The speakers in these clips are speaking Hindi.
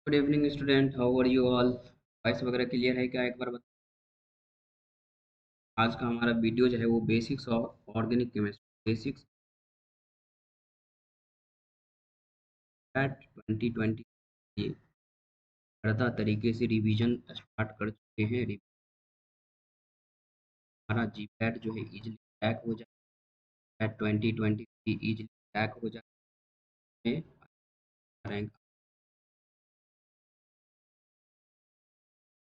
Good evening student, how are you all. Voice वगैरह क्लियर है क्या? एक बार बता। आज का हमारा वीडियो जो है वो basics of organic chemistry, basics at 2020 ये बढ़ता तरीके से रिवीजन स्टार्ट कर चुके हैं। हमारा जी पैट जो है इजिली क्रैक हो जाए, 2020 इजिली क्रैक हो जाए। रैंक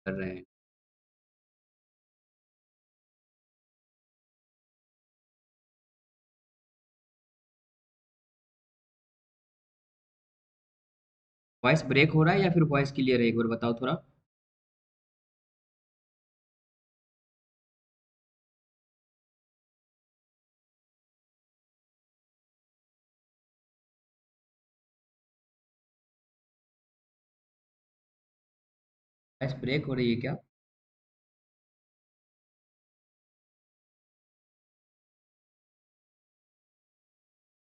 कर रहे हैं। वॉइस ब्रेक हो रहा है या फिर वॉइस क्लियर है? एक बार बताओ थोड़ा। वॉइस ब्रेक हो रही है क्या?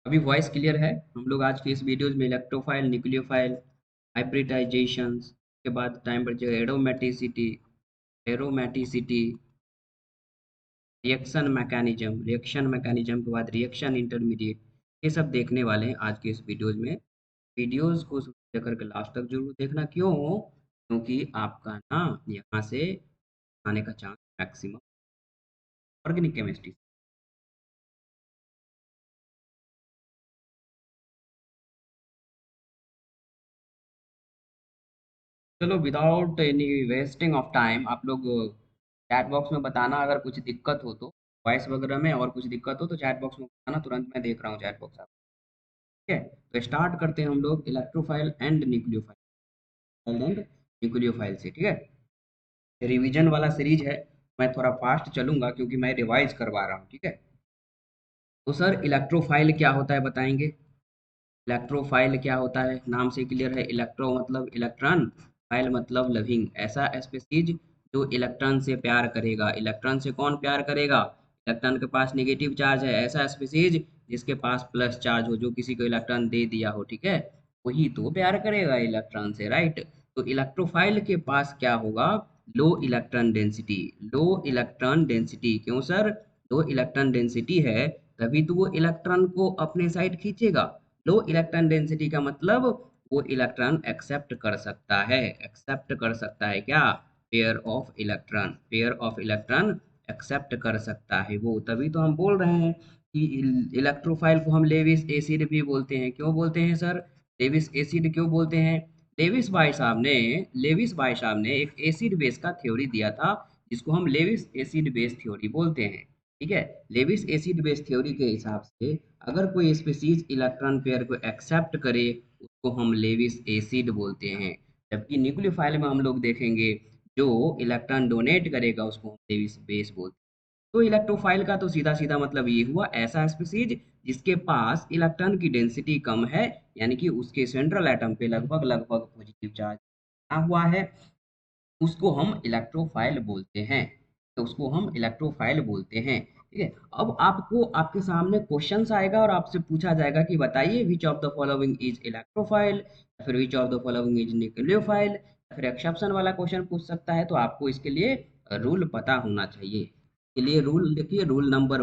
अभी वॉइस क्लियर है? हम लोग आज के इस वीडियोज में इलेक्ट्रोफाइल, न्यूक्लियोफाइल, हाइब्रिडाइजेशंस के बाद टाइम पर जो एरोमेटिसिटी, एरोमेटिसिटी, रिएक्शन मैकेनिज्म के बाद रिएक्शन इंटरमीडिएट, ये सब देखने वाले हैं आज के इस वीडियोज में। वीडियोज को शुरू से करके लास्ट तक जरूर देखना। क्यों? क्योंकि आपका ना यहाँ से आने का चांस मैक्सिमम ऑर्गेनिक केमिस्ट्री। चलो, without any wasting of time, आप लोग चैट बॉक्स में बताना अगर कुछ दिक्कत हो तो। वॉइस वगैरह में और कुछ दिक्कत हो तो चैट बॉक्स में बताना, तुरंत मैं देख रहा हूँ चैट बॉक्स। आप ठीक है? तो स्टार्ट करते हैं हम लोग इलेक्ट्रोफाइल एंड न्यूक्लियोफाइल से। ठीक है? रिवीजन वाला सीरीज है। मैं थोड़ा फास्ट चलूंगा क्योंकि मैं रिवाइज करवा रहा हूँ। ठीक है? तो सर, इलेक्ट्रोफाइल क्या होता है बताएंगे? इलेक्ट्रोफाइल क्या होता है? नाम से क्लियर है। इलेक्ट्रो मतलब इलेक्ट्रॉन, फाइल मतलब लविंग, ऐसा स्पीसीज जो इलेक्ट्रॉन से प्यार करेगा। इलेक्ट्रॉन से कौन प्यार करेगा? इलेक्ट्रॉन के पास नेगेटिव चार्ज है, ऐसा स्पीसीज जिसके पास प्लस चार्ज हो, जो किसी को इलेक्ट्रॉन दे दिया हो। ठीक है? वही तो प्यार करेगा इलेक्ट्रॉन से, राइट? तो इलेक्ट्रोफाइल के पास क्या होगा? Low electron density. Low electron density क्यों सर? लो इलेक्ट्रॉन डेंसिटी है तभी तो वो इलेक्ट्रॉन को अपने साइड खींचेगा। लो इलेक्ट्रॉन डेंसिटी का मतलब वो इलेक्ट्रॉन एक्सेप्ट कर सकता है। एक्सेप्ट कर सकता है क्या? Pair of electron, pair of electron accept कर सकता है वो। तभी तो हम बोल रहे हैं कि इलेक्ट्रोफाइल को हम लेविस एसिड भी बोलते हैं। क्यों बोलते हैं सर? लेविस एसिड क्यों बोलते हैं? लेविस भाई साहब ने एक एसिड बेस का थ्योरी दिया था, जिसको हम लेविस एसिड बेस थ्योरी बोलते हैं। ठीक है? लेविस एसिड बेस थ्योरी के हिसाब से अगर कोई स्पीसीज इलेक्ट्रॉन पेयर को एक्सेप्ट करे, उसको हम लेविस एसिड बोलते हैं। जबकि न्यूक्लियोफाइल में हम लोग देखेंगे, जो इलेक्ट्रॉन डोनेट करेगा उसको हम लेविस बेस बोलते हैं। तो इलेक्ट्रोफाइल का तो सीधा सीधा मतलब ये हुआ, ऐसा स्पीसीज जिसके पास इलेक्ट्रॉन की डेंसिटी कम है, यानी कि उसके सेंट्रल एटम पे लगभग लगभग पॉजिटिव चार्ज बना हुआ है, उसको हम इलेक्ट्रोफाइल बोलते हैं। तो उसको हम इलेक्ट्रोफाइल बोलते हैं। ठीक है? अब आपको आपके सामने क्वेश्चंस आएगा और आपसे पूछा जाएगा कि बताइए which of the following is electrophile, या फिर which of the following is nucleophile, या फिर एक्सेप्शन वाला क्वेश्चन पूछ सकता है। तो आपको इसके लिए रूल पता होना चाहिए। इसके लिए रूल देखिए, रूल नंबर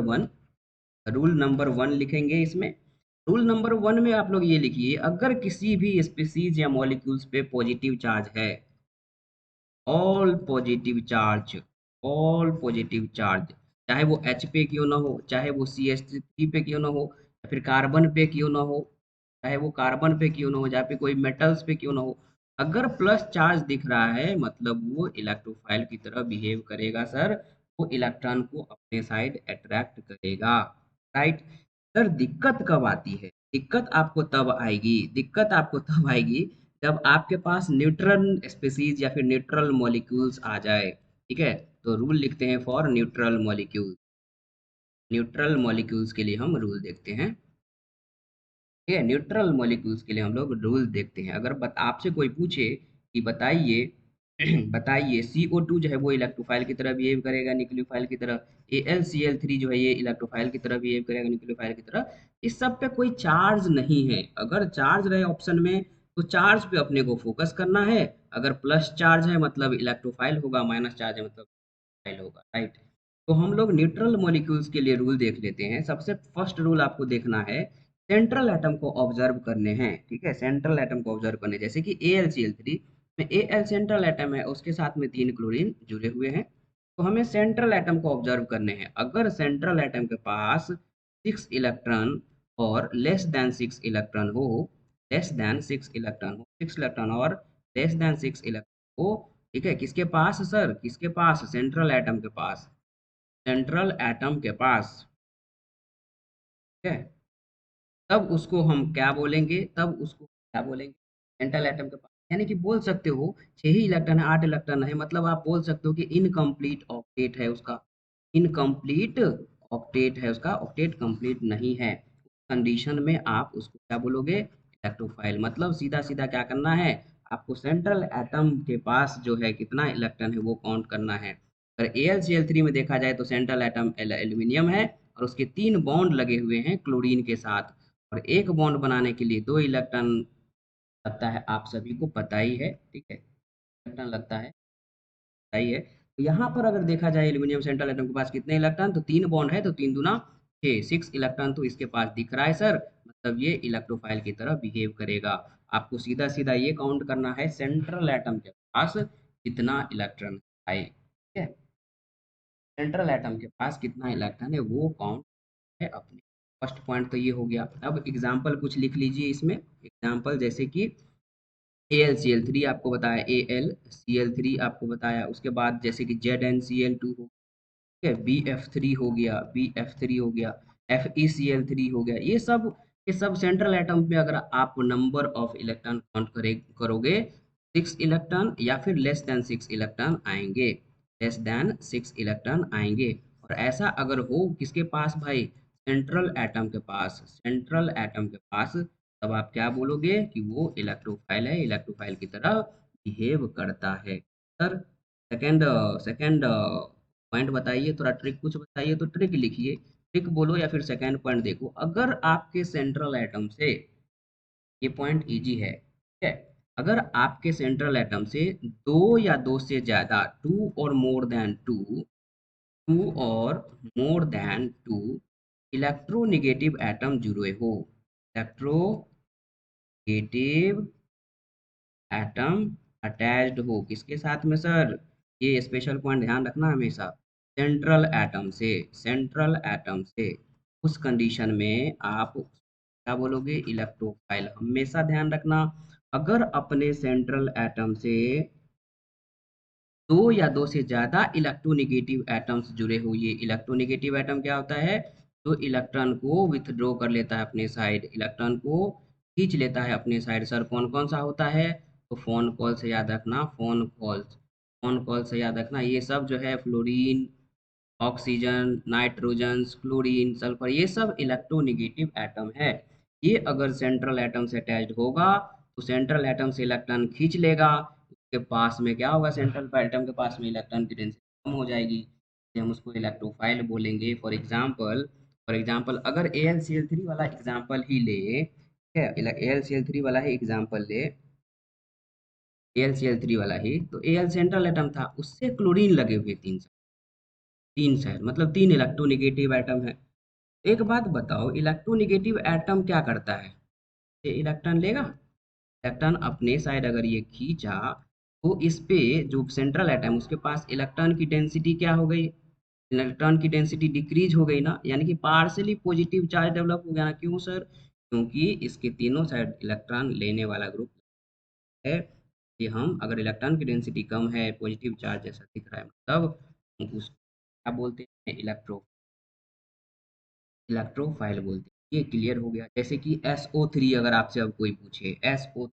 1 लिखेंगे इसमें। रूल नंबर 1 में आप लोग ये लिखिए, अगर किसी भी स्पीसीज या मॉलिक्यूल्स पे पॉजिटिव चार्ज है, all positive charge, all positive charge, चाहे वो एच पे क्यों ना हो, चाहे वो CH3 पे क्यों ना हो, या फिर कार्बन पे क्यों ना हो, चाहे वो कार्बन पे क्यों ना हो, जहाँ पे कोई मेटल्स पे क्यों ना हो, अगर प्लस चार्ज दिख रहा है मतलब वो इलेक्ट्रोफाइल की तरह बिहेव करेगा सर। वो इलेक्ट्रॉन को अपने साइड अट्रैक्ट करेगा, राइट? सर, दिक्कत कब आती है? दिक्कत आपको तब आएगी जब आपके पास न्यूट्रल स्पीसीज या फिर न्यूट्रल मॉलिक्यूल्स आ जाए। ठीक है? तो रूल लिखते हैं for neutral molecule. Neutral molecules के लिए हम रूल देखते हैं। ठीक है? न्यूट्रल मॉलिक्यूल्स के लिए हम लोग रूल देखते हैं। अगर आपसे कोई पूछे कि बताइए बताइए CO2 जो है वो इलेक्ट्रोफाइल की तरह बिहेव करेगा न्यूक्लियोफाइल की तरह, AlCl3 जो है ये इलेक्ट्रोफाइल की तरह बिहेव करेगा न्यूक्लियोफाइल की तरह, इस सब पे कोई चार्ज नहीं है। अगर चार्ज रहे ऑप्शन में तो चार्ज पे अपने को फोकस करना है। अगर प्लस चार्ज है मतलब इलेक्ट्रोफाइल होगा, माइनस चार्ज है मतलब फाइल होगा, राइट। तो हम लोग न्यूट्रल मॉलिक्यूल्स के लिए रूल देख लेते हैं। सबसे फर्स्ट रूल आपको देखना है, सेंट्रल एटम को ऑब्जर्व करने हैं, ठीक है। सेंट्रल एटम को ऑब्जर्व करने, जैसे कि AlCl3 में Al सेंट्रल एटम है, उसके साथ में 3 क्लोरीन जुड़े हुए हैं। तो हमें सेंट्रल एटम को ऑब्जर्व करने हैं। अगर सेंट्रल एटम के पास 6 इलेक्ट्रॉन और लेस देन 6 इलेक्ट्रॉन हो, लेस देन 6 इलेक्ट्रॉन हो, 6 इलेक्ट्रॉन और लेस देन 6 इलेक्ट्रॉन हो, ठीक है। किसके पास सर, किसके पास, सेंट्रल एटम के पास, सेंट्रल एटम के पास, ठीक है। तब उसको हम क्या बोलेंगे, तब उसको क्या बोलेंगे, सेंट्रल एटम के पास। यानी कि बोल सकते हो 6 ही इलेक्ट्रॉन है, 8 इलेक्ट्रॉन है, मतलब आप बोल सकते हो कि इनकम्प्लीट ऑक्टेट है उसका, इनकम्प्लीट ऑक्टेट है उसका, ऑक्टेट कंप्लीट नहीं है। कंडीशन में आप उसको क्या बोलोगे, इलेक्ट्रोफाइल। मतलब सीधा सीधा क्या करना है, आपको सेंट्रल एटम के पास जो है कितना इलेक्ट्रॉन है वो काउंट करना है। अगर AlCl3 में देखा जाए तो सेंट्रल एटम एल्यूमिनियम है और उसके 3 बॉन्ड लगे हुए हैं क्लोरीन के साथ, और एक बॉन्ड बनाने के लिए 2 इलेक्ट्रॉन लगता है, आप सभी को पता ही है, ठीक है। इलेक्ट्रॉन लगता है, पता ही है। तो यहाँ पर अगर देखा जाए एल्यूमिनियम सेंट्रल एटम के पास कितने इलेक्ट्रॉन, तो 3 बॉन्ड है, तो 3 दूना 6, 6 इलेक्ट्रॉन तो इसके पास दिख रहा है सर, मतलब ये इलेक्ट्रोफाइल की तरह बिहेव करेगा। आपको सीधा सीधा ये काउंट करना है सेंट्रल एटम के पास कितना इलेक्ट्रॉन है, ठीक है। सेंट्रल एटम के पास कितना इलेक्ट्रॉन है वो काउंट है अपने। फर्स्ट पॉइंट तो ये हो गया। अब एग्जाम्पल कुछ लिख लीजिए इसमें। एग्जाम्पल जैसे कि AlCl3 आपको बताया, AlCl3 आपको बताया, उसके बाद जैसे कि ZnCl2 हो, ठीक है, BF3 हो गया, BF3 हो गया, FeCl3 हो गया। ये सब सेंट्रल एटम में अगर आप नंबर ऑफ इलेक्ट्रॉन काउंट करोगे, 6 इलेक्ट्रॉन या फिर लेस देन 6 इलेक्ट्रॉन आएंगे, लेस देन 6 इलेक्ट्रॉन आएंगे। और ऐसा अगर हो किसके पास भाई, सेंट्रल एटम के पास, सेंट्रल एटम के पास, तब आप क्या बोलोगे कि वो इलेक्ट्रोफाइल है, इलेक्ट्रोफाइल की तरह बिहेव करता है। सर सेकंड सेकंड पॉइंट बताइए, थोड़ा ट्रिक कुछ बताइए, तो ट्रिक लिखिए, ट्रिक बोलो या फिर सेकंड पॉइंट देखो। अगर आपके सेंट्रल एटम से, ये पॉइंट इजी है, ठीक है, अगर आपके सेंट्रल एटम से दो या दो से ज्यादा, टू और मोर देन टू, टू और more than two electronegative atom जुड़े हो, इलेक्ट्रोनेगेटिव एटम अटैच्ड हो, किसके साथ में सर, ये स्पेशल पॉइंट ध्यान रखना हमेशा, सेंट्रल एटम से, सेंट्रल एटम से, उस कंडीशन में आप क्या बोलोगे, इलेक्ट्रोफाइल। हमेशा ध्यान रखना, अगर अपने सेंट्रल एटम से दो या दो से ज्यादा इलेक्ट्रोनेगेटिव एटम्स जुड़े हुए, ये इलेक्ट्रोनेगेटिव एटम क्या होता है, तो इलेक्ट्रॉन को विथड्रॉ कर लेता है अपने साइड, इलेक्ट्रॉन को खींच लेता है अपने साइड। सर कौन कौन सा होता है, तो फोन कॉल से याद रखना, फोन कॉल्स, फोन कॉल से याद रखना, ये सब जो है fluorine, oxygen, nitrogen, chlorine, sulphur, ये सब इलेक्ट्रोनेगेटिव एटम है। ये अगर सेंट्रल एटम से अटैच्ड होगा तो सेंट्रल एटम से इलेक्ट्रॉन खींच लेगा, उसके पास में क्या होगा, सेंट्रल एटम के पास में इलेक्ट्रॉन की डेंसिटी कम हो जाएगी, इसलिए हम उसको इलेक्ट्रोफाइल बोलेंगे। फॉर एग्जाम्पल अगर AlCl3 वाला एग्जाम्पल ही ले, ठीक है, AlCl3 वाला ही एग्जाम्पल ले, AlCl3 वाला ही, तो Al सेंट्रल एटम था, उससे क्लोरीन लगे हुए 3 शहर, मतलब 3 इलेक्ट्रोनेगेटिव एटम है। एक बात बताओ, इलेक्ट्रोनेगेटिव एटम क्या करता है, ये इलेक्ट्रॉन लेगा, इलेक्ट्रॉन अपने साइड अगर ये खींचा, तो इस पे जो सेंट्रल एटम उसके पास इलेक्ट्रॉन की डेंसिटी क्या हो गई, इलेक्ट्रॉन की डेंसिटी डिक्रीज हो गई ना, यानी कि पार्शियली पॉजिटिव चार्ज डेवलप हो गया ना। क्यों सर, क्योंकि इसके तीनों साइड इलेक्ट्रॉन लेने वाला ग्रुप है। कि हम अगर इलेक्ट्रॉन की डेंसिटी कम है, पॉजिटिव चार्ज जैसा दिख रहा है, मतलब हम उसको क्या बोलते हैं, इलेक्ट्रोफाइल बोलते हैं। ये क्लियर हो गया। जैसे कि SO3 अगर आपसे अब कोई पूछे SO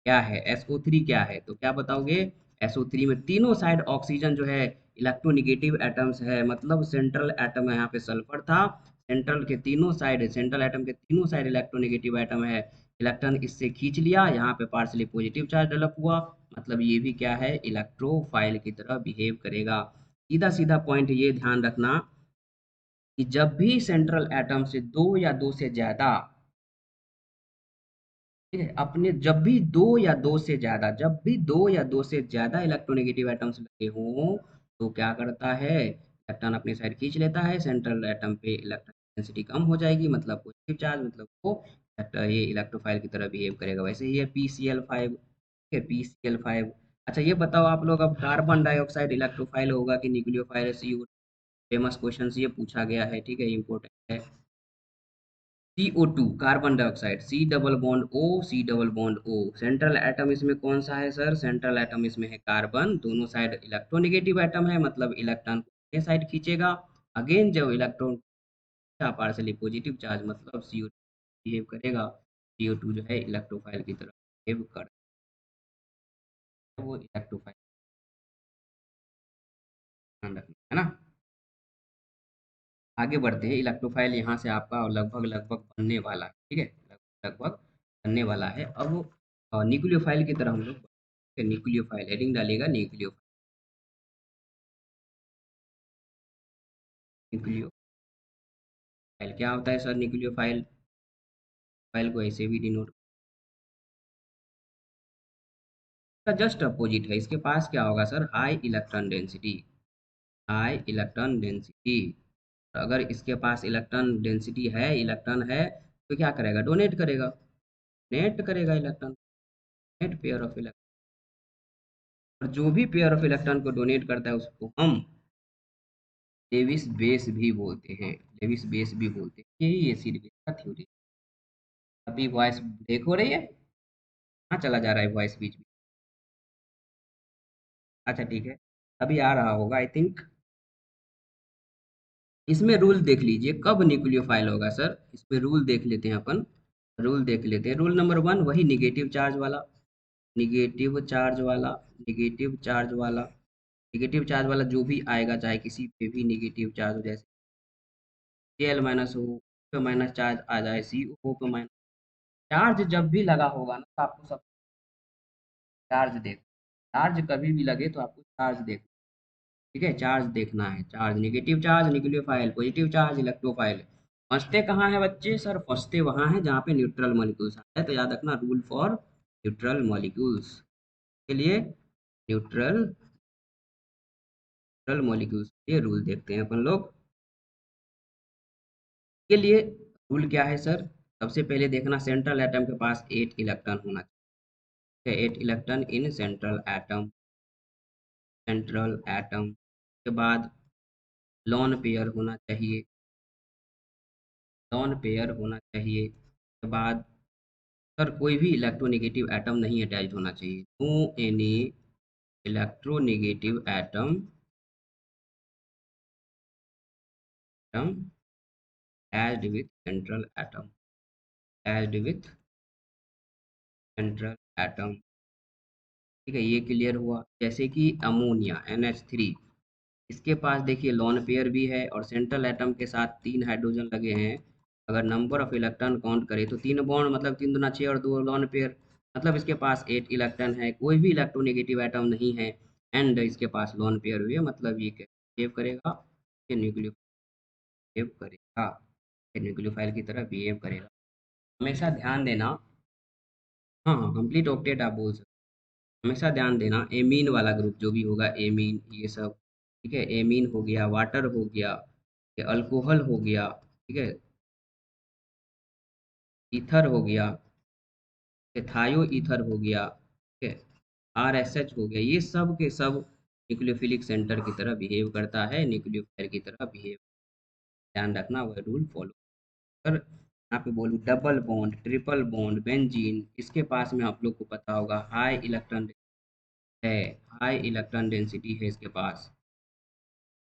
क्या है, SO3 क्या है, तो क्या बताओगे, SO3 में तीनों साइड ऑक्सीजन जो है इलेक्ट्रोनेगेटिव एटम्स है, मतलब सेंट्रल एटम है, यहाँ पे सल्फर था, सेंट्रल के तीनों साइड, सेंट्रल एटम के तीनों साइड इलेक्ट्रोनेगेटिव एटम है, इलेक्ट्रॉन इससे खींच लिया, यहाँ पे पार्शली पॉजिटिव चार्ज डेवलप हुआ, मतलब ये भी क्या है, इलेक्ट्रोफाइल की तरह बिहेव करेगा। सीधा सीधा पॉइंट ये ध्यान रखना कि जब भी सेंट्रल एटम से दो या दो से ज्यादा ठीक है, अपने जब भी दो या दो से ज्यादा, जब भी दो या दो से ज्यादा इलेक्ट्रोनेगेटिव एटम्स लगे हों, तो क्या करता है, इलेक्ट्रॉन अपनी साइड खींच लेता है, सेंट्रल एटम पे इलेक्ट्रॉन डेंसिटी कम हो जाएगी, मतलब पॉजिटिव चार्ज, मतलब वो ये इलेक्ट्रोफाइल की तरह बिहेव करेगा। वैसे ही है PCl5, ठीक है, PCl5। अच्छा ये बताओ आप लोग, अब कार्बन डाइऑक्साइड इलेक्ट्रोफाइल होगा कि न्यूक्लियोफाइल? फेमस क्वेश्चन ये पूछा गया है, ठीक है, इंपॉर्टेंट है। CO2 carbon dioxide, C double bond O, C double bond O। Central atom इसमें कौन सा है सर? सेंट्रल एटम इसमें है कार्बन। दोनों साइड इलेक्ट्रोनेगेटिव एटम है, मतलब इलेक्ट्रॉन को साइड खींचेगा। अगेन जब इलेक्ट्रॉन पार्सली पॉजिटिव चार्ज, मतलब CO2 बिहेव करेगा। CO2 जो है इलेक्ट्रोफाइल की तरह बिहेव कर, वो इलेक्ट्रोफाइल, ध्यान रखना है ना। आगे बढ़ते हैं, इलेक्ट्रोफाइल यहाँ से आपका लगभग लगभग बनने वाला है, ठीक है, लगभग बनने वाला है। अब न्यूक्लियोफाइल की तरह हम लोग, न्यूक्लियोफाइल हेडिंग डालिएगा, न्यूक्लियोफाइल। न्यूक्लियोफाइल क्या होता है सर? न्यूक्लियोफाइल फाइल को ऐसे भी डिनोट, का जस्ट अपोजिट है। इसके पास क्या होगा sir? High electron density, high electron density. अगर इसके पास इलेक्ट्रॉन डेंसिटी है, इलेक्ट्रॉन है, तो क्या करेगा? डोनेट करेगा, नेट करेगा electron, net pair of electron. और जो भी पेयर ऑफ इलेक्ट्रॉन को डोनेट करता है उसको हम लेविस बेस भी बोलते हैं, लेविस बेस भी बोलते हैं। यही एसिड बेस का थ्योरी। अभी वॉइस ब्रेक हो रही है, कहाँ चला जा रहा है वॉइस बीच में? अच्छा ठीक है, अभी आ रहा होगा आई थिंक। इसमें रूल देख लीजिए कब न्यूक्लियोफाइल होगा सर, इसमें रूल देख लेते हैं अपन। रूल देख लेते हैं, रूल नंबर 1 वही निगेटिव चार्ज वाला, निगेटिव चार्ज वाला, निगेटिव चार्ज वाला, निगेटिव चार्ज वाला जो भी आएगा, चाहे किसी पे भी निगेटिव चार्ज हो, जैसे Cl माइनस हो, पे माइनस चार्ज आ जाए, CO पे माइनस चार्ज जब भी लगा होगा ना, तो आपको सब चार्ज देख, चार्ज कभी भी लगे तो आपको चार्ज देख, ठीक है, चार्ज देखना है। Charge, negative charge nucleophile, positive charge electrophile. फंसते कहाँ है बच्चे? सर फंसते वहाँ है जहाँ पे न्यूट्रल मॉलिक्यूल्स आता है। तो याद रखना, रूल फॉर न्यूट्रल मॉलिक्यूल्स के लिए, न्यूट्रल न्यूट्रल मॉलिक्यूल्स ये रूल देखते हैं अपन लोग के लिए। रूल क्या है सर? सबसे पहले देखना, सेंट्रल एटम के पास 8 इलेक्ट्रॉन होना चाहिए, 8 electron in central atom, central atom के बाद लॉन पेयर होना चाहिए, लॉन पेयर होना चाहिए के बाद सर कोई भी इलेक्ट्रोनेगेटिव एटम नहीं अटैच होना चाहिए। No any electronegative atom atom add with central atom, add with central atom. ठीक है, ये क्लियर हुआ। जैसे कि अमोनिया NH3, इसके पास देखिए लॉन पेयर भी है और सेंट्रल एटम के साथ 3 हाइड्रोजन लगे हैं। अगर नंबर ऑफ इलेक्ट्रॉन काउंट करें तो 3 बॉन्ड, मतलब 3 दूना 6 और 2 लॉन पेयर, मतलब इसके पास 8 इलेक्ट्रॉन है, कोई भी इलेक्ट्रोनेगेटिव एटम नहीं है। एंड इसके पास लॉन पेयर भी है, मतलब ये बिहेव करेगा, ये न्यूक्लियो बिहेव करेगा, ये न्यूक्लियोफाइल की तरह बिहेव करेगा। हमेशा ध्यान देना, हाँ हाँ, कंप्लीट ऑक्टेट आप बोल सकते हैं। हमेशा ध्यान देना, एमीन वाला ग्रुप जो भी होगा, एमीन ये सब, ठीक है, एमीन हो गया, वाटर हो गया, ये अल्कोहल हो गया, ठीक है, ईथर हो गया, थायो ईथर हो गया, ठीक है, RSH हो गया, ये सब के सब न्यूक्लियोफिलिक सेंटर की तरह बिहेव करता है, न्यूक्लियोफाइल की तरह बिहेव। ध्यान रखना, वह रूल फॉलो कर। यहाँ पे बोलूँ double bond, triple bond, benzene, इसके पास में आप लोग को पता होगा हाई इलेक्ट्रॉन है, हाई इलेक्ट्रॉन डेंसिटी है इसके पास।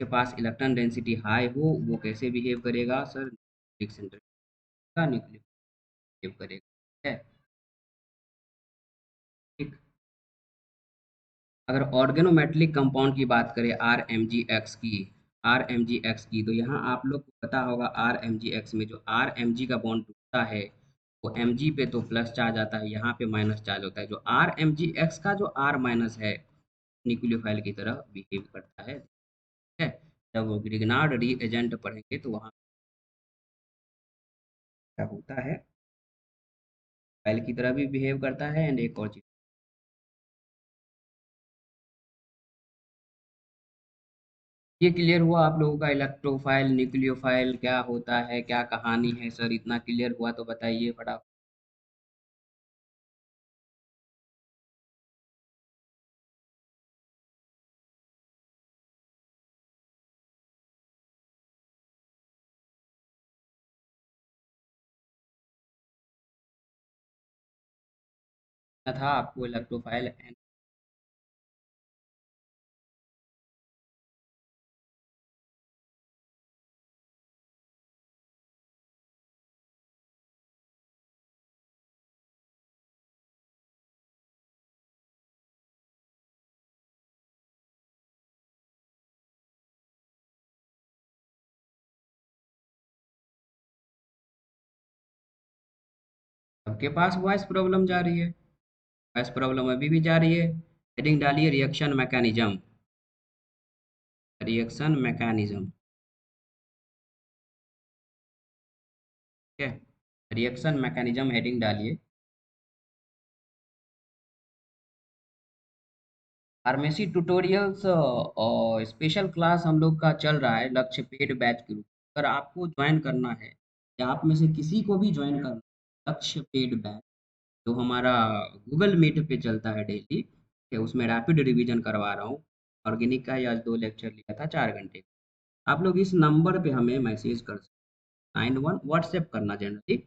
के पास इलेक्ट्रॉन डेंसिटी हाई हो, वो कैसे बिहेव करेगा सर? न्यूक्लिक सेंटर का न्यूक्लियर बिहेव करेगा, ठीक है, ठीक। अगर ऑर्गेनोमेटेलिक कंपाउंड की बात करें, RMgx की, RMgx की, तो यहाँ आप लोग को पता होगा RMgx में जो RMg का बॉन्ड टूटता है, वो Mg पे तो प्लस चार्ज आता है, यहाँ पे माइनस चार्ज होता है। जो RMgx का जो R माइनस है, न्यूक्लियोफाइल की तरह बिहेव करता है, ठीक है। जब वो ग्रिग्नार्ड रीएजेंट पढ़ेंगे तो वहाँ क्या होता है, फाइल की तरह भी बिहेव करता है। एंड एक और चीज़, ये क्लियर हुआ आप लोगों का इलेक्ट्रोफाइल न्यूक्लियोफाइल क्या होता है, क्या कहानी है सर? इतना क्लियर हुआ तो बताइए फटाफट। था आपको इलेक्ट्रोफाइल एंड सबके पास वॉइस प्रॉब्लम जा रही है? वॉइस प्रॉब्लम अभी भी जा रही है? हेडिंग डालिए रिएक्शन मैकेनिज्म। रिएक्शन मैकेनिज्म, ठीक है, रिएक्शन मैकेनिज्म हेडिंग डालिए। फार्मेसी ट्यूटोरियल्स और स्पेशल क्लास हम लोग का चल रहा है लक्ष्य पेड बैच के रूप में। अगर आपको ज्वाइन करना है या आप में से किसी को भी ज्वाइन करना है लक्ष्य पेड बैच, जो हमारा गूगल मीट पे चलता है डेली, ठीक है, उसमें रैपिड रिवीजन करवा रहा हूँ। ऑर्गेनिक का ही आज 2 लेक्चर लिया था 4 घंटे का। आप लोग इस नंबर पे हमें मैसेज कर सकते, 91 व्हाट्सएप करना जनरली,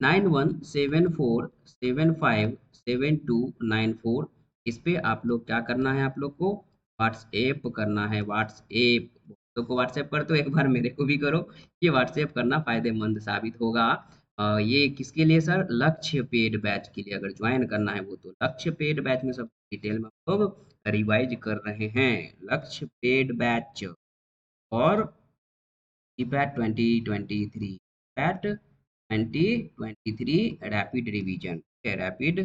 9174757294। इस पे आप लोग क्या करना है, आप लोग को व्हाट्सएप करना है। व्हाट्सएप तो को व्हाट्सएप कर, तो एक बार मेरे को भी करो। ये व्हाट्सएप करना फायदेमंद साबित होगा। ये किसके लिए सर? लक्ष्य पेड बैच के लिए। अगर ज्वाइन करना है वो तो लक्ष्य पेड बैच में सब डिटेल में हम लोग रिवाइज कर रहे हैं। लक्ष्य पेड बैच और CPAT 2023, पैट 2023 रैपिड रिवीजन, ठीक है, रैपिड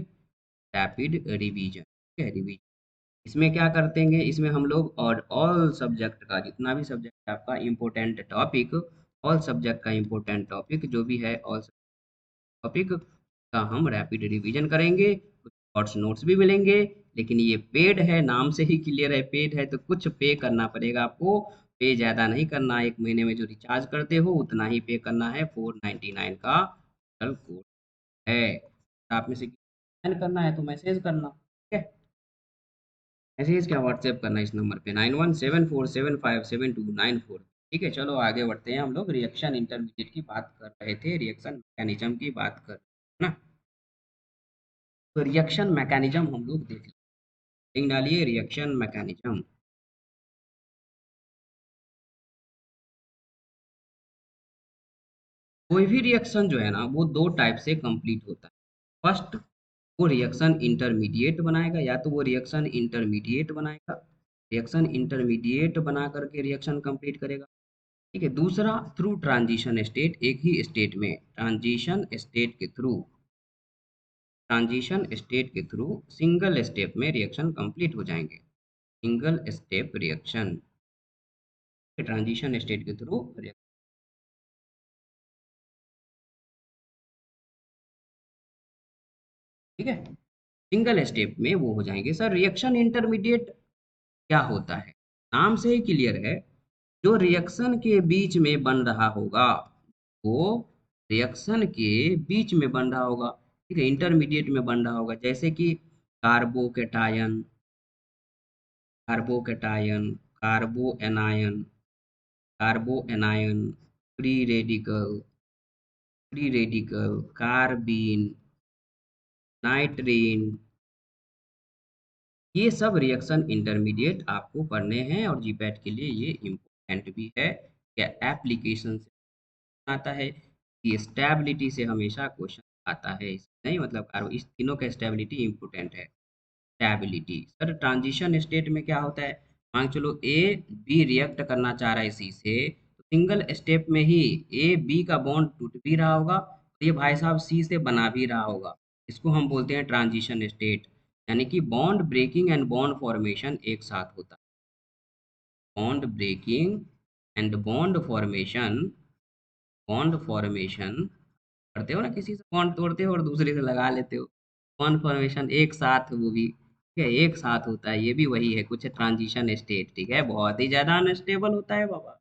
रैपिड रिवीजन, ठीक है, रिवीजन। इसमें क्या करते हैं, इसमें हम लोग और ऑल सब्जेक्ट का जितना भी सब्जेक्ट आपका इम्पोर्टेंट टॉपिक, ऑल सब्जेक्ट का इम्पोर्टेंट टॉपिक जो भी है, ऑल टॉपिक का हम रैपिड रिवीजन करेंगे। कुछ शॉर्ट्स नोट्स भी मिलेंगे, लेकिन ये पेड है, नाम से ही क्लियर है पेड है, तो कुछ पे करना पड़ेगा आपको। पे ज़्यादा नहीं करना, 1 महीने में जो रिचार्ज करते हो उतना ही पे करना है। 499 का टोटल कोड है। आप में से ज्वाइन करना है तो मैसेज करना, ठीक है। मैसेज क्या, व्हाट्सएप करना इस नंबर पे 9174757294। ठीक है, चलो आगे बढ़ते हैं। हम लोग रिएक्शन इंटरमीडिएट की बात कर रहे थे, रिएक्शन मैकेनिज्म की बात कर रहे हैं ना। तो रिएक्शन मैकेनिज्म हम लोग देख लें, डालिए रिएक्शन मैकेनिज्म। कोई भी रिएक्शन जो है ना वो दो टाइप से कंप्लीट होता है। फर्स्ट, वो रिएक्शन इंटरमीडिएट बनाएगा, या तो वो रिएक्शन इंटरमीडिएट बनाएगा, रिएक्शन इंटरमीडिएट बना करके रिएक्शन कंप्लीट करेगा। ठीक है, दूसरा थ्रू ट्रांजिशन स्टेट, एक ही स्टेट में ट्रांजिशन स्टेट के थ्रू, ट्रांजिशन स्टेट के थ्रू सिंगल स्टेप में रिएक्शन कंप्लीट हो जाएंगे। Single step reaction, transition state के थ्रू, ठीक है, सिंगल स्टेप में वो हो जाएंगे। सर रिएक्शन इंटरमीडिएट क्या होता है? नाम से ही क्लियर है, जो रिएक्शन के बीच में बन रहा होगा, वो रिएक्शन के बीच में बन रहा होगा, ठीक है, इंटरमीडिएट में बन रहा होगा। जैसे कि carbocation, carbocation, carbo anion, carbo anion, free radical, free radical, carbene, nitrene, ये सब रिएक्शन इंटरमीडिएट आपको पढ़ने हैं और जीपैट के लिए ये इम्पोर्टेंट भी है। क्या एप्लीकेशन से आता है कि स्टेबिलिटी से हमेशा क्वेश्चन आता है, नहीं मतलब इस तीनों का स्टेबिलिटी इम्पोर्टेंट है। स्टेबिलिटी सर, ट्रांजिशन स्टेट में क्या होता है? मान चलो ए बी रिएक्ट करना चाह रहा है सी से, तो सिंगल स्टेप में ही ए बी का बॉन्ड टूट भी रहा होगा और ये भाई साहब सी से बना भी रहा होगा। इसको हम बोलते हैं ट्रांजिशन स्टेट, यानी कि bond breaking and bond formation एक साथ होता है। Bond breaking and bond formation, bond formation करते हो ना, किसी से बॉन्ड तोड़ते हो और दूसरे से लगा लेते हो, बॉन्ड फॉर्मेशन एक साथ, वो भी ठीक है एक साथ होता है, ये भी वही है कुछ ट्रांजिशन स्टेट, ठीक है बहुत ही ज्यादा अनस्टेबल होता है बाबा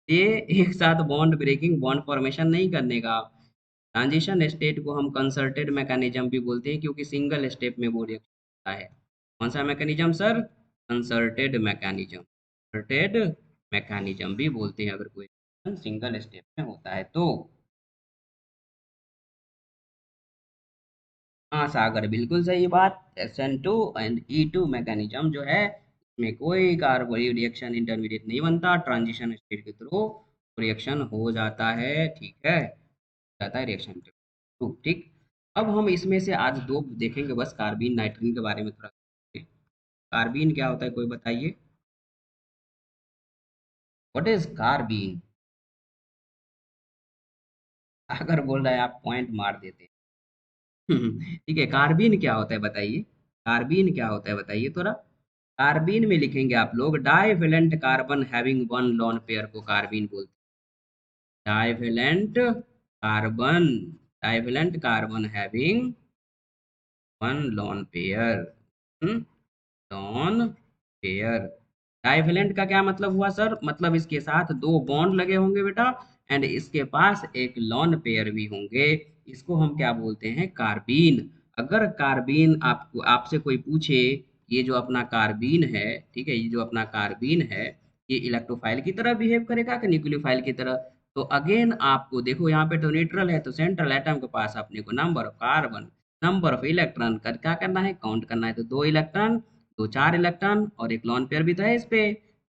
ये, एक साथ बॉन्ड ब्रेकिंग बॉन्ड फॉर्मेशन नहीं करने का। ट्रांजिशन स्टेट को हम कंसर्टेड मैकेनिज्म भी बोलते हैं क्योंकि सिंगल स्टेप में वो रिएक्शन होता है। कौन सा mechanism sir? Concerted mechanism, concerted mechanism भी बोलते हैं अगर कोई सिंगल स्टेप में होता है तो। हाँ सागर, बिल्कुल सही बात। SN2 एंड E2 मैकेनिज्म जो है, इसमें कोई कार्बोनिल रिएक्शन इंटरमीडिएट नहीं बनता, ट्रांजिशन स्टेट के थ्रू रिएक्शन हो जाता है, ठीक है, जाता है रिएक्शन के थ्रू, ठीक। अब हम इसमें से आज दो देखेंगे बस, कार्बीन नाइट्रीन के बारे में थोड़ा। कार्बीन क्या होता है कोई बताइए? What is carbene? अगर बोल रहा है आप पॉइंट मार देते हैं। ठीक है, कार्बीन क्या होता है बताइए, कार्बीन क्या होता है बताइए थोड़ा। कार्बीन में लिखेंगे आप लोग divalent carbon having one lone pair को कार्बीन बोलते हैं। Carbon divalent carbon having one lone pair, lone pair. Divalent का क्या मतलब हुआ सर? मतलब इसके साथ दो बॉन्ड लगे होंगे बेटा, एंड इसके पास एक लॉन पेयर भी होंगे, इसको हम क्या बोलते हैं? कार्बीन। अगर कार्बीन आपको आपसे कोई पूछे, ये जो अपना कार्बीन है, ठीक है, ये जो अपना कार्बीन है, ये इलेक्ट्रोफाइल की तरह बिहेव करेगा कि न्यूक्लियोफाइल की तरह? तो अगेन आपको देखो यहाँ पे तो न्यूट्रल है, तो सेंट्रल एटम के पास अपने को number of carbon, number of electron कर क्या करना है? काउंट करना है। तो दो इलेक्ट्रॉन, दो चार इलेक्ट्रॉन, और एक लॉन पेयर भी तो है इस पे।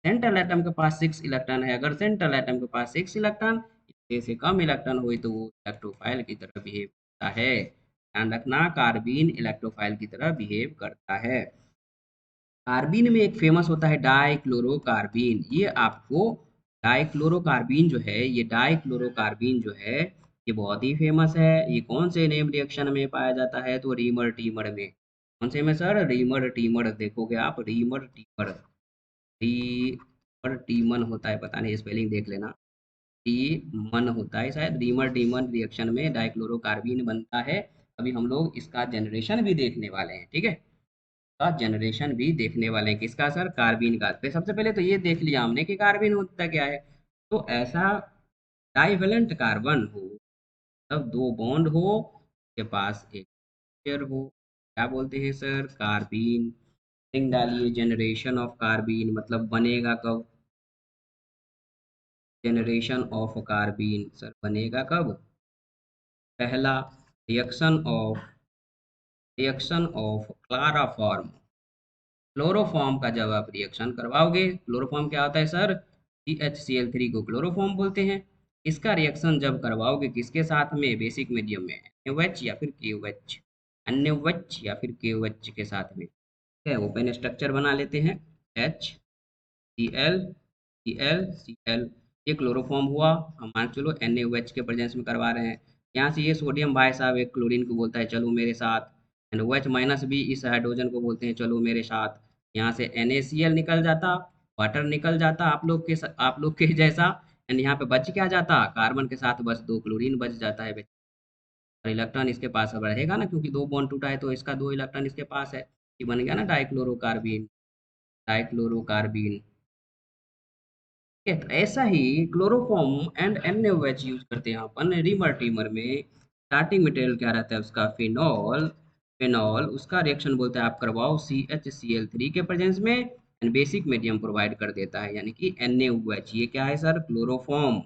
सेंट्रल एटम के पास 6 इलेक्ट्रॉन है, अगर सेंट्रल एटम के पास 6 इलेक्ट्रॉन, इससे से कम इलेक्ट्रॉन हुई तो वो इलेक्ट्रोफाइल की तरह बिहेव करता है। ध्यान रखना, कार्बीन इलेक्ट्रोफाइल की तरह बिहेव करता है। कार्बीन में एक फेमस होता है डाइक्लोरोकार्बीन, ये आपको डाइक्लोरोकार्बीन जो है, ये डाइक्लोरोकार्बीन जो है, ये बहुत ही फेमस है। ये कौन से नेम रिएक्शन में पाया जाता है? तो रीमर टीमर में। कौन से में सर? रीमर टीमर, देखोगे आप रीमर टीमर, रीमर टीमन होता है, पता नहीं स्पेलिंग देख लेना, टी मन होता है शायद। रीमर टीमन रिएक्शन में डाइक्लोरोकार्बीन बनता है। अभी हम लोग इसका जनरेशन भी देखने वाले हैं, ठीक है, का जनरेशन भी देखने वाले हैं। किसका सर? कार्बीन का। तो सबसे पहले तो ये देख लिया हमने कि कार्बीन होता क्या है। तो ऐसा डाइवेलेंट कार्बन हो, तब दो बॉन्ड हो, के पास एक पेयर हो, क्या बोलते हैं सर? कार्बीन। लिंक डालिए, जनरेशन ऑफ कार्बीन मतलब बनेगा कब? जनरेशन ऑफ कार्बीन सर बनेगा कब? पहला, रिएक्शन ऑफ क्लोरोफॉर्म, क्लोरोफॉर्म का जब आप रिएक्शन करवाओगे, क्लोरोफॉर्म क्या होता है सर? CH Cl3 को क्लोरोफॉर्म बोलते हैं। इसका रिएक्शन जब करवाओगे किसके साथ में? बेसिक मीडियम में, NaOH या फिर KOH, NaOH या फिर KOH के साथ में, ठीक है। ओपन स्ट्रक्चर बना लेते हैं, HCl Cl, ये क्लोरोफॉर्म हुआ। हम मान चलो NaOH के प्रेजेंस में करवा रहे हैं। यहाँ से ये सोडियम भाई साहब एक क्लोरीन को बोलता है चलो मेरे साथ, एंड OH माइनस भी इस हाइड्रोजन को बोलते हैं चलो मेरे साथ। यहाँ से NaCl निकल जाता, वाटर निकल जाता आप लोग के जैसा, एंड यहाँ पे बच क्या जाता? कार्बन के साथ बस दो क्लोरीन बच जाता है, और इलेक्ट्रॉन इसके पास अब रहेगा ना, क्योंकि दो बॉन्ड टूटा है तो इसका दो इलेक्ट्रॉन इसके पास है, ये बन गया ना डाइक्लोरोकार्बीन, डाइक्लोरोकार्बीन। ठीक है, तो ऐसा ही क्लोरोफॉर्म एंड NaOH यूज करते हैं अपन रीमर टीमर में। स्टार्टिंग मटेरियल क्या रहता है उसका? फिनॉल। फिनॉल उसका रिएक्शन बोलते हैं आप करवाओ CH Cl3 के प्रेजेंस में, एंड बेसिक मीडियम प्रोवाइड कर देता है, यानी कि NaOH। ये क्या है सर? क्लोरोफॉर्म।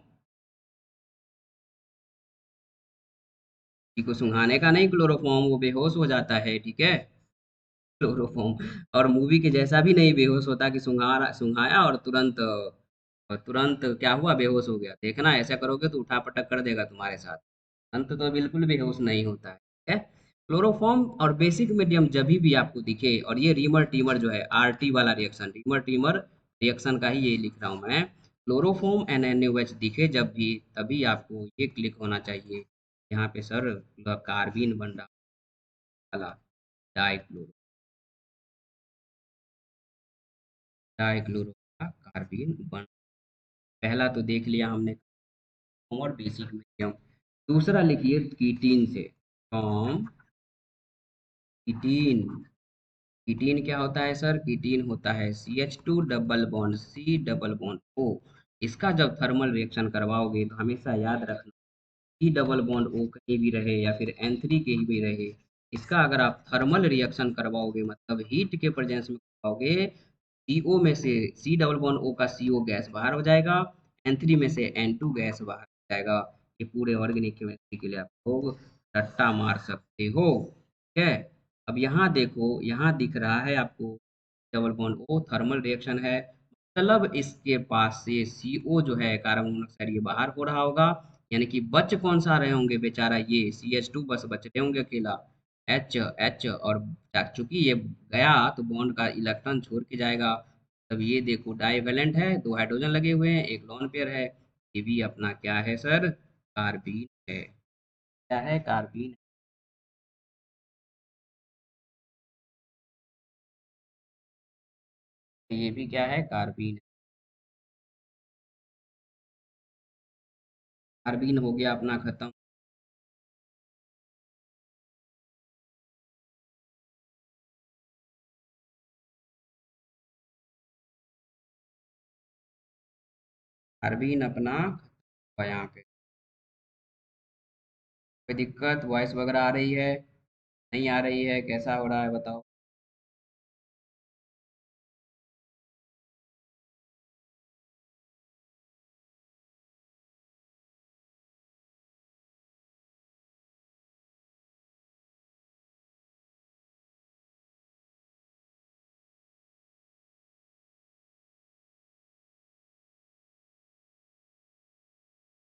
को सुंघाने का नहीं क्लोरोफॉर्म, वो बेहोश हो जाता है, ठीक है, क्लोरोफॉर्म। और मूवी के जैसा भी नहीं बेहोश होता कि सुंघाया और तुरंत क्या हुआ? बेहोश हो गया। देखना ऐसा करोगे तो उठा पटक कर देगा तुम्हारे साथ। अंत तो बिल्कुल बेहोश नहीं होता है, ठीक है। क्लोरोफॉर्म और बेसिक मीडियम जब भी आपको दिखे, और ये रीमर टीमर जो है RT वाला रिएक्शन, रीमर टीमर रिएक्शन का ही ये लिख रहा हूँ मैं। क्लोरोफॉर्म एंड NaOH दिखे जब भी, तभी आपको ये क्लिक होना चाहिए, यहाँ पे सर कार्बीन बन रहा वाला, डाइक्लोरो, डाइक्लोरो का कार्बीन बन। पहला तो देख लिया हमने, और बेसिक मीडियम। दूसरा लिखिए कीटीन से, फ्रॉम कीटीन। कीटीन क्या होता है सर? कीटीन होता है CH2 double bond C double bond O। इसका जब थर्मल रिएक्शन करवाओगे तो हमेशा याद रखना, C डबल बॉन्ड O कहीं भी रहे या फिर N3 कहीं भी रहे, इसका अगर आप थर्मल रिएक्शन करवाओगे मतलब हीट के प्रेजेंस में करवाओगे, CO में से C डबल बॉन्ड O का CO गैस बाहर हो जाएगा, N3 में से N2 गैस बाहर हो जाएगा। ये पूरे ऑर्गेनिक केमिस्ट्री के लिए आप लोग रट्टा मार सकते हो। ठीक है। अब यहाँ देखो, यहाँ दिख रहा है आपको double bond O thermal reaction है, मतलब इसके पास से CO जो है कार्बन मोनोऑक्साइड ये बाहर हो रहा होगा, यानी कि बच कौन सा रहे होंगे बेचारा, ये CH2 बस बच रहे होंगे अकेला, H H और चूंकि ये गया तो बॉन्ड का इलेक्ट्रॉन छोड़ के जाएगा। तब ये देखो डाइवेलेंट है, दो हाइड्रोजन लगे हुए हैं, एक लोन पेयर है, ये भी अपना क्या है सर? कार्बीन है। क्या है? कार्बीन। ये भी क्या है? कार्बीन। कार्बीन हो गया अपना खत्म। कार्बीन अपना यहाँ पे कोई दिक्कत, वॉइस वगैरह आ रही है? नहीं आ रही है? कैसा हो रहा है बताओ?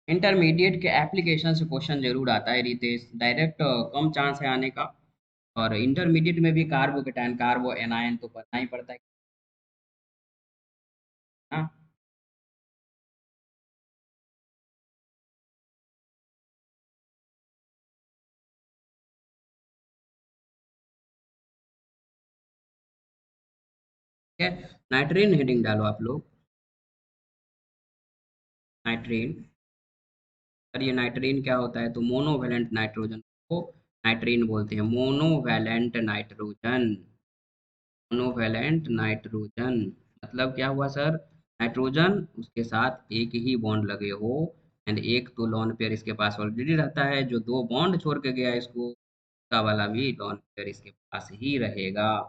इंटरमीडिएट के एप्लीकेशन से क्वेश्चन जरूर आता है रितेश, डायरेक्ट कम चांस है आने का। और इंटरमीडिएट में भी कार्बोकेटायन, कार्बो एनायन तो पढ़ना ही पड़ता है ना। ठीक है, नाइट्रेन हेडिंग डालो आप लोग। नाइट्रेन। सर ये नाइट्रेन क्या होता है? तो मोनोवैलेंट नाइट्रोजन को नाइट्रेन बोलते हैं, मोनोवैलेंट नाइट्रोजन। मोनोवैलेंट नाइट्रोजन मतलब क्या हुआ सर? नाइट्रोजन उसके साथ एक ही बॉन्ड लगे हो, एंड एक तो लोन पेयर इसके पास ऑलरेडी रहता है, जो दो बॉन्ड छोड़ के गया इसको, का वाला भी लोन पेयर इसके पास ही रहेगा।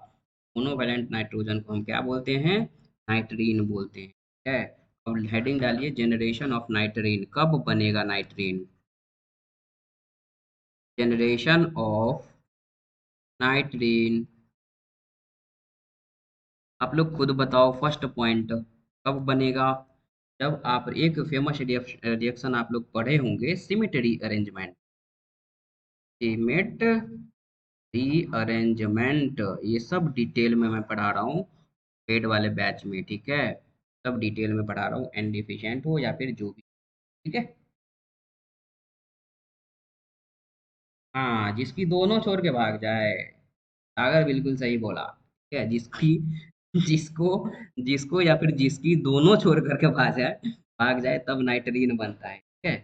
मोनोवैलेंट नाइट्रोजन को हम क्या बोलते हैं? नाइट्रीन बोलते हैं। ठीक है। अब हेडिंग डालिए जेनरेशन ऑफ नाइट्रीन, कब बनेगा नाइट्रीन? Generation of नाइट्रीन। आप लोग खुद बताओ फर्स्ट पॉइंट कब बनेगा? जब आप एक फेमस रिएक्शन आप लोग पढ़े होंगे, सिमेट्री अरेंजमेंट। सिमेट्री अरेंजमेंट, ये सब डिटेल में मैं पढ़ा रहा हूँ पेड वाले बैच में। ठीक है, सब डिटेल में पढ़ा रहा हूँ, एन डिफिशिएंट हो या फिर जो भी। ठीक है। हाँ, जिसकी दोनों छोड़ के भाग जाए। सागर बिल्कुल सही बोला। ठीक है, जिसकी जिसको जिसको या फिर जिसकी दोनों छोड़ करके भाग जाए तब नाइट्रीन बनता है। ठीक है।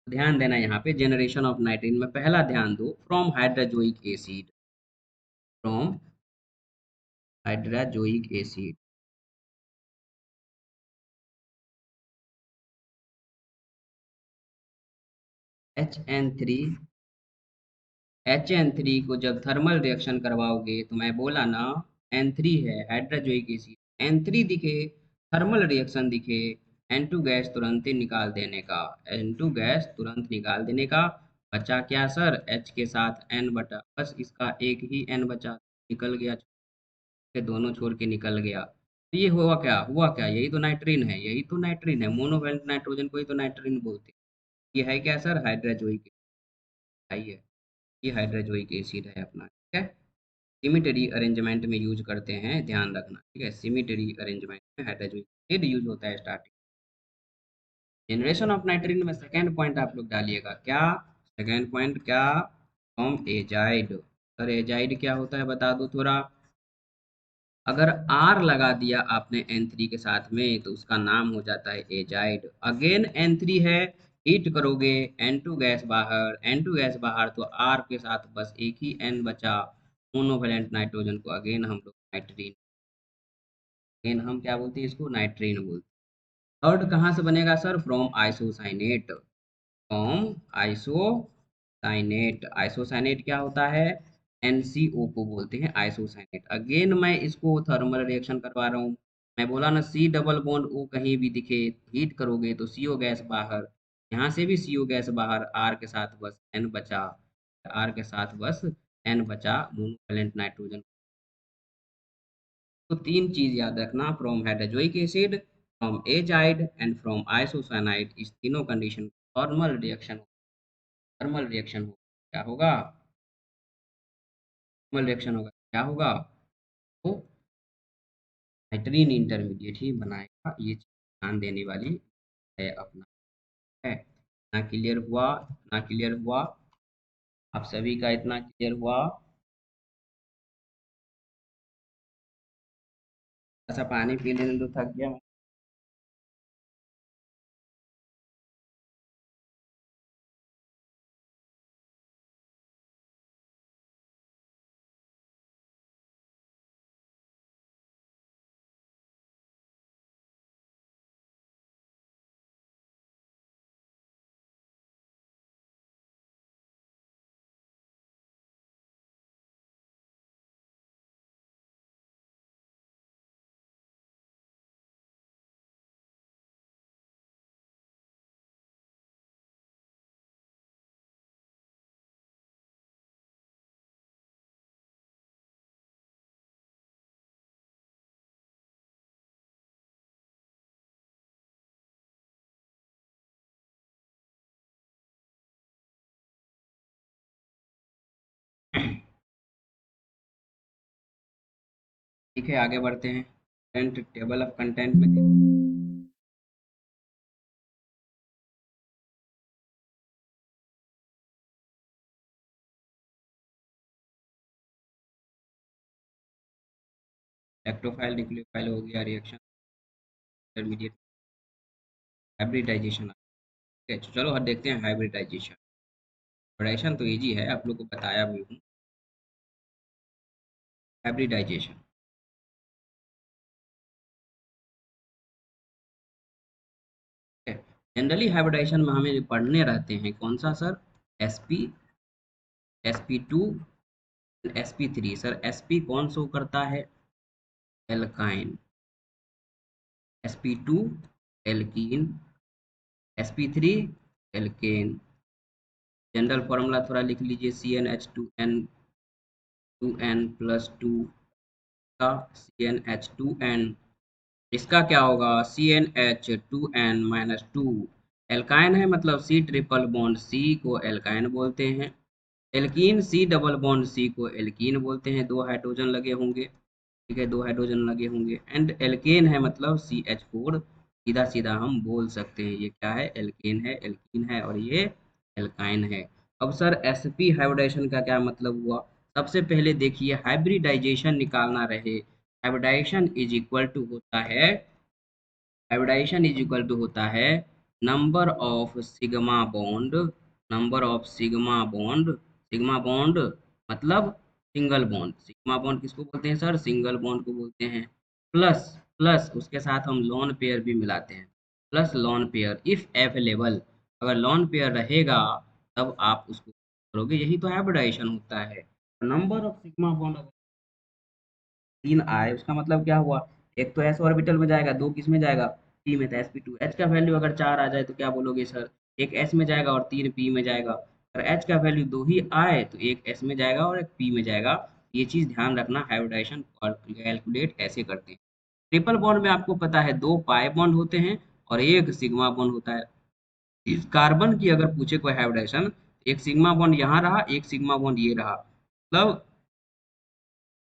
ध्यान देना यहाँ पे जनरेशन ऑफ नाइट्रीन में पहला ध्यान दो, from hydrazoic acid. From hydrazoic acid. HN3। HN3 को जब थर्मल रिएक्शन करवाओगे तो मैं बोला ना, N3 है हाइड्रोजोइक एसिड, N3 दिखे, थर्मल रिएक्शन दिखे, N2 गैस तुरंत ही निकाल देने का, N2 गैस तुरंत निकाल देने का। बचा क्या सर? H के साथ N बटा, बस इसका एक ही N बचा, निकल गया, के दोनों छोड़ के निकल गया। तो ये हुआ क्या? हुआ क्या? यही तो नाइट्रीन है, यही तो नाइट्रीन है, मोनोवैलेंट नाइट्रोजन को ही तो नाइट्रीन बोलते हैं। ये है क्या सर? हाइड्रोजोइक एसिड है। ये हाइड्रोजोइक एसिड है अपना। ठीक है। सिमिटरी अरेंजमेंट में यूज करते हैं, ध्यान रखना। ठीक है, सिमिटरी अरेंजमेंट में हाइड्रोजोइक एसिड यूज होता है स्टार्टिंग। जनरेशन ऑफ नाइट्रोजन में सेकेंड पॉइंट आप लोग डालिएगा क्या? सेकेंड पॉइंट क्या? From azide. सर एजाइड क्या होता है बता दो थोड़ा। अगर आर लगा दिया आपने N3 के साथ में तो उसका नाम हो जाता है एजाइड। अगेन N3 है, हीट करोगे N2 गैस बाहर, N2 गैस बाहर तो R के साथ बस एक ही N बचा, मोनोवेलेंट नाइट्रोजन को अगेन हम लोग नाइट्रीन, अगेन हम क्या बोलते हैं इसको, नाइट्रीन बोलते हैं। थर्ड कहाँ से बनेगा sir, from isocyanate, from isocyanate. Isocyanate क्या होता है, NCO को बोलते हैं आइसोसाइनेट। अगेन मैं इसको थर्मल रिएक्शन करवा रहा हूँ, मैं बोला ना C डबल बॉन्ड O कहीं भी दिखे, हीट करोगे तो CO गैस बाहर, यहाँ से भी CO गैस बाहर, R के साथ बस N बचा, R के साथ बस N बचा, मोनोवेलेंट नाइट्रोजन। तो तीन चीज याद रखना, from hydrazoic acid, from azide and from isocyanide, इस तीनों कंडीशन थर्मल रिएक्शन हो, क्या होगा, थर्मल रिएक्शन होगा, क्या होगा, तो नाइट्रीन इंटरमीडिएट ही बनाएगा। ये चीज ध्यान देने वाली है अपना, है ना, क्लियर हुआ, ना क्लियर हुआ, आप सभी का इतना क्लियर हुआ। ऐसा पानी पी लेने तो थक गया मैं। ठीक है, आगे बढ़ते हैं, कंटेंट, टेबल ऑफ कंटेंट में एक्टोफाइल न्यूक्लियोफाइल हो गया, रिएक्शन इंटरमीडिएट, हाइब्रिडाइजेशन। ठीक है, तो चलो हम देखते हैं हाइब्रिडाइजेशन। हाइब्रिडाइजेशन तो इजी है, आप लोग को बताया भी हूँ। हाइब्रिडाइजेशन, जनरली हाइब्रिडाइजेशन में हमें पढ़ने रहते हैं कौन सा sir, sp, sp2, sp3। Sir sp कौन शो करता है, alkyne, sp2 alkene, sp3 alkane. General formula थोड़ा लिख लीजिए, CnH2n प्लस टू का CnH2n, इसका क्या होगा, CnH2n माइनस टू। एल्काइन है मतलब C ट्रिपल बॉन्ड C को एल्काइन बोलते हैं, alkene C double bond C को एल्कीन बोलते हैं, दो हाइड्रोजन लगे होंगे, ठीक है, दो हाइड्रोजन लगे होंगे। एंड एल्केन है मतलब CH4, सीधा सीधा हम बोल सकते हैं ये क्या है, एल्केन है, एल्कीन है, और ये एल्काइन है। अब सर sp हाइब्रिडाइजेशन का क्या मतलब हुआ, सबसे पहले देखिए हाइब्रिडाइजेशन निकालना रहे, हाइब्रिडाइजेशन इज इक्वल टू होता है, हाइब्रिडाइजेशन इज इक्वल टू होता है number of sigma bond, number of sigma bond मतलब सिंगल बॉन्ड, सिग्मा बॉन्ड किसको बोलते हैं सर, सिंगल बॉन्ड को बोलते हैं, प्लस, प्लस उसके साथ हम लॉन पेयर भी मिलाते हैं, plus lone pair if available, अगर लॉन पेयर रहेगा तब आप उसको करोगे, यही तो हाइब्रिडाइजेशन होता है। नंबर ऑफ सिग्मा बॉन्ड तीन आए उसका मतलब क्या हुआ, एक तो एस ऑर्बिटल में जाएगा, दो किस में जाएगा, पी में, तो sp2। एच का वैल्यू अगर चार आ जाए तो क्या बोलोगे सर, एक एस में जाएगा और तीन पी में जाएगा, अगर एच का वैल्यू दो ही आए तो एक एस में जाएगा और एक पी में जाएगा। ये चीज ध्यान रखना, हाइब्रिडाइजेशन कैलकुलेट ऐसे करते हैं। ट्रिपल बॉन्ड में आपको पता है दो पाई बॉन्ड होते हैं और एक सिग्मा बॉन्ड होता है। इस कार्बन की अगर पूछे कोई हाइब्रिडाइजेशन, एक सिग्मा बॉन्ड यहाँ रहा, एक सिग्मा बॉन्ड ये रहा, मतलब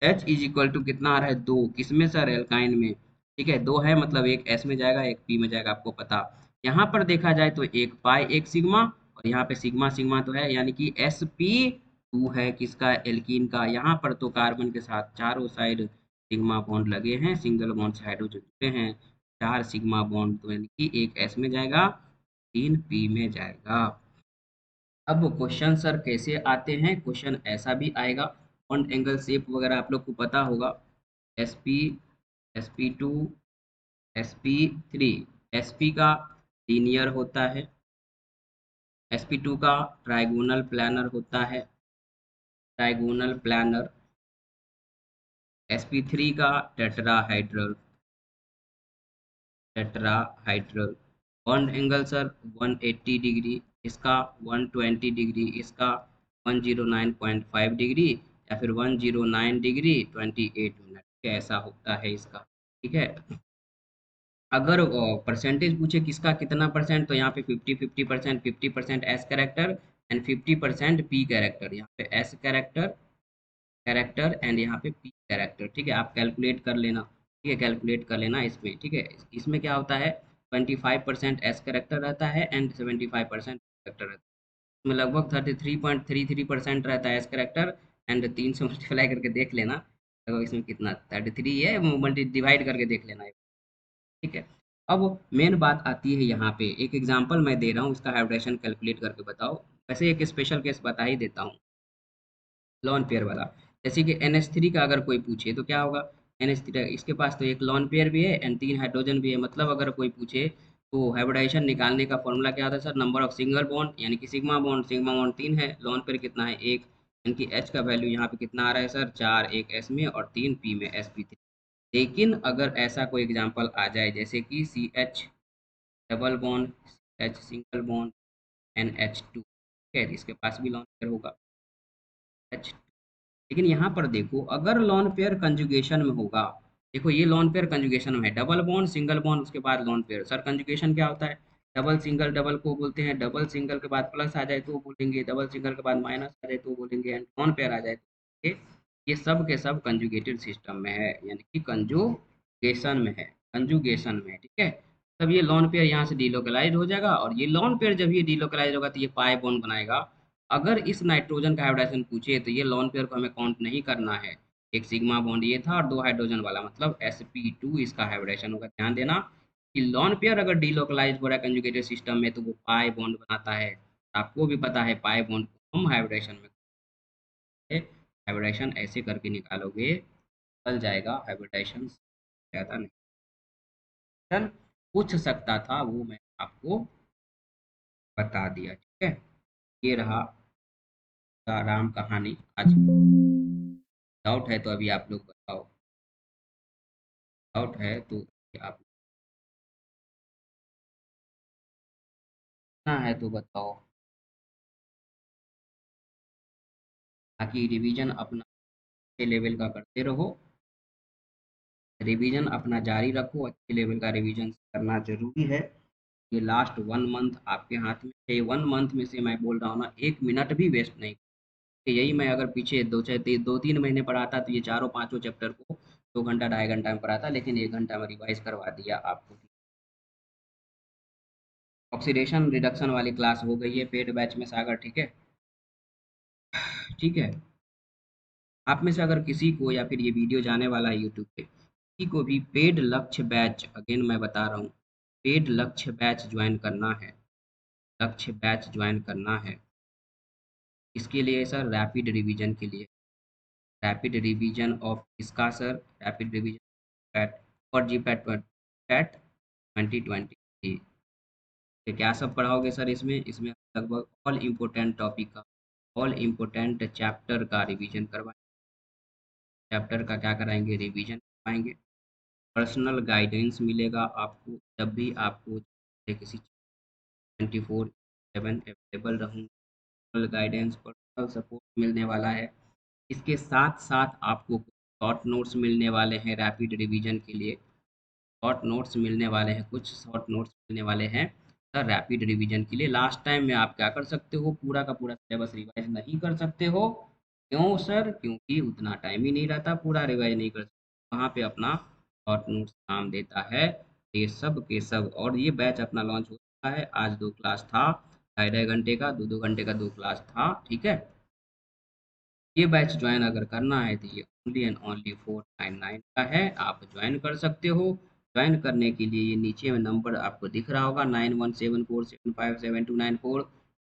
एच इज इक्वल टू कितना आ रहा है, दो, किसमें सर, एल्काइन में, ठीक है, दो है मतलब एक एस में जाएगा एक पी में जाएगा, आपको पता। यहाँ पर देखा जाए तो एक पाई एक सिग्मा, और यहाँ पे सिग्मा सिग्मा तो है, यानी कि sp2 है किसका, एल्कीन का। यहाँ पर तो कार्बन के साथ चारों साइड सिग्मा बॉन्ड लगे हैं, सिंगल बॉन्ड से हाइड्रोजन जुड़े हैं, चार सिग्मा बॉन्ड, तो यानी कि एक एस में जाएगा, 3p में जाएगा। अब क्वेश्चन सर कैसे आते हैं, क्वेश्चन ऐसा भी आएगा। बॉन्ड एंगल शेप वगैरह आप लोग को पता होगा। S P, SP2, SP3। SP का लीनियर होता है, SP2 का ट्राइगोनल प्लानर होता है, ट्राइगोनल प्लानर। SP3 का tetrahedral, tetrahedral. Bond angle sir 180 degree, इसका 120 डिग्री, इसका 109.5 डिग्री, या फिर 109 डिग्री 28 मिनट, कैसा होता है इसका। ठीक है। अगर परसेंटेज पूछे किसका कितना परसेंट, तो यहाँ पे 50-50%, 50% S character and 50% P character. यहाँ पे एस कैरेक्टर, कैरेक्टर एंड यहाँ पे पी कैरेक्टर। ठीक है, आप कैलकुलेट कर लेना। ठीक है, कैलकुलेट कर लेना इसमें। ठीक है, इसमें क्या होता है, 25% एस कैरेक्टर रहता है एंड 75% कैरेक्टर रहता है। इसमें लगभग 33.33% रहता है एस कैरेक्टर, एंड 3 से मल्टीप्लाई करके देख लेना लगभग इसमें कितना 33 है, मल्टी डिवाइड करके देख लेना। ठीक है। अब मेन बात आती है यहाँ पे, एक एग्जांपल मैं दे रहा हूँ, इसका हाइड्रेशन कैलकुलेट करके बताओ। वैसे एक स्पेशल केस बता ही देता हूँ, लॉन पेयर वाला। जैसे कि NH3 का अगर कोई पूछे तो क्या होगा, NH3 इसके पास तो एक लॉन पेयर भी है एंड 3 हाइड्रोजन भी है। मतलब अगर कोई पूछे तो हाइब्रिडाइजेशन निकालने का फॉर्मूला क्या होता है sir, number of single bond, यानी कि सिग्मा बॉन्ड, सिग्मा बॉन्ड 3 है, लॉन पेयर कितना है 1, यानी कि H का वैल्यू यहाँ पे कितना आ रहा है सर 4, 1 S में और 3 P में, sp3। लेकिन अगर ऐसा कोई एग्जांपल आ जाए जैसे कि CH double bond, H single bond, NH2, ठीक है, इसके पास भी लॉन पेयर होगा H। लेकिन यहाँ पर देखो, अगर लॉन पेयर कंजुगेशन में होगा, देखो ये लॉन पेयर कंजुगेशन में है, डबल बॉन्ड सिंगल बॉन्ड उसके बाद लॉन पेयर। सर कंजुगेशन क्या होता है, डबल सिंगल डबल को बोलते हैं, डबल सिंगल के बाद प्लस आ जाए तो बोलेंगे, डबल सिंगल के बाद माइनस आ जाए तो बोलेंगे, एंड लॉन पेयर आ जाए तो ये सब के सब कंजुगेटेड सिस्टम में है, यानी कि कंजुगेशन में है, कंजुगेशन में है। ठीक है, तब ये लॉन पेयर यहाँ से डिलोकलाइज हो जाएगा, और ये लॉन पेयर जब ये डिलोकलाइज होगा तो ये पाई बॉन्ड बनाएगा। अगर इस नाइट्रोजन का हाइब्रिडाइजेशन पूछे तो ये लॉन पेयर को हमें काउंट नहीं करना है। एक सिग्मा बॉन्ड ये था और 2 हाइड्रोजन वाला, मतलब sp2 इसका हाइब्रिडाइजेशन होगा। ध्यान देना कि लॉन पेयर अगर डिलोकलाइज हो रहा है कंजुगेटेड सिस्टम में तो वो पाई बॉन्ड बनाता है। आपको भी पता है पाई बॉन्ड को हम हाइब्रिडाइजेशन में, हाइब्रिडाइजेशन ऐसे करके निकालोगे चल जाएगा हाइब्रिडाइजेशन, ज़्यादा नहीं पूछ सकता था, वो मैं आपको बता दिया। ठीक है, ये रहा राम कहानी आज। डाउट है तो अभी आप लोग बताओ, डाउट है तो आप ना है तो बताओ। बाकी रिवीजन अपना अच्छे लेवल का करते रहो, रिवीजन अपना जारी रखो, अच्छे लेवल का रिवीजन करना जरूरी है। ये लास्ट 1 मंथ आपके हाथ में है, 1 मंथ में से मैं बोल रहा हूँ ना, 1 मिनट भी वेस्ट नहीं। यही मैं अगर पीछे 2-3 महीने पढ़ाता तो ये चारों पांचों चैप्टर को 2 घंटा 2.5 घंटा में पढ़ाता, लेकिन 1 घंटा में रिवाइज करवा दिया आपको। ऑक्सीडेशन रिडक्शन वाली क्लास हो गई है पेड बैच में सागर। ठीक है, ठीक है। आप में से अगर किसी को, या फिर ये वीडियो जाने वाला है यूट्यूब पे, किसी को भी पेड लक्ष्य बैच, अगेन मैं बता रहा हूँ, पेड लक्ष्य बैच ज्वाइन करना है, लक्ष्य बैच ज्वाइन करना है, इसके लिए सर रैपिड रिवीजन के लिए, रैपिड रिवीजन ऑफ इसका सर, रैपिड रिवीजन पैट और जी पैट, पैट 2020। क्या सब पढ़ाओगे सर इसमें, इसमें लगभग ऑल इम्पोर्टेंट टॉपिक का, ऑल इम्पोर्टेंट चैप्टर का रिवीजन करवाएंगे, चैप्टर का क्या कराएंगे, रिवीजन करवाएंगे। पर्सनल गाइडेंस मिलेगा आपको, जब भी आपको किसी 24/7 अवेलेबल रहूँगा, पर्सनल गाइडेंस, पर्सनल सपोर्ट मिलने वाला है। इसके साथ साथ आपको शॉर्ट नोट्स मिलने वाले हैं रैपिड रिवीजन के लिए, शॉर्ट नोट्स मिलने वाले हैं, कुछ शॉर्ट नोट्स मिलने वाले हैं सर रैपिड रिवीजन के लिए। लास्ट टाइम में आप क्या कर सकते हो, पूरा का पूरा सिलेबस रिवाइज नहीं कर सकते हो। क्यों सर, क्योंकि उतना टाइम ही नहीं रहता, पूरा रिवाइज नहीं कर सकते, वहाँ पे अपना शॉर्ट नोट्स काम देता है। ये सब के सब, और ये बैच अपना लॉन्च हो चुका है, आज 2 क्लास था, 2.5 घंटे का, 2-2 घंटे का 2 क्लास था। ठीक है, ये बैच ज्वाइन अगर करना है तो ये ओनली एंड ओनली 499 का है, आप ज्वाइन कर सकते हो। ज्वाइन करने के लिए ये नीचे में नंबर आपको दिख रहा होगा 9174757294।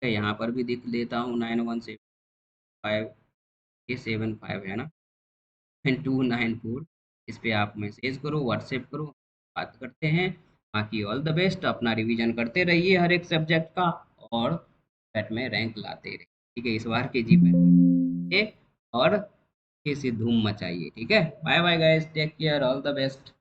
यहाँ पर भी दिख देता हूँ 9175 ये 75 है ना 294। इस पे आप मैसेज करो, व्हाट्सएप करो, बात करते हैं। बाकी ऑल द बेस्ट, अपना रिवीजन करते रहिए हर एक सब्जेक्ट का, और पैट में रैंक लाते रहिए। ठीक है, इस बार के जी पैट में और अच्छे से धूम मचाइए। ठीक है, bye bye guys, take care, all the best.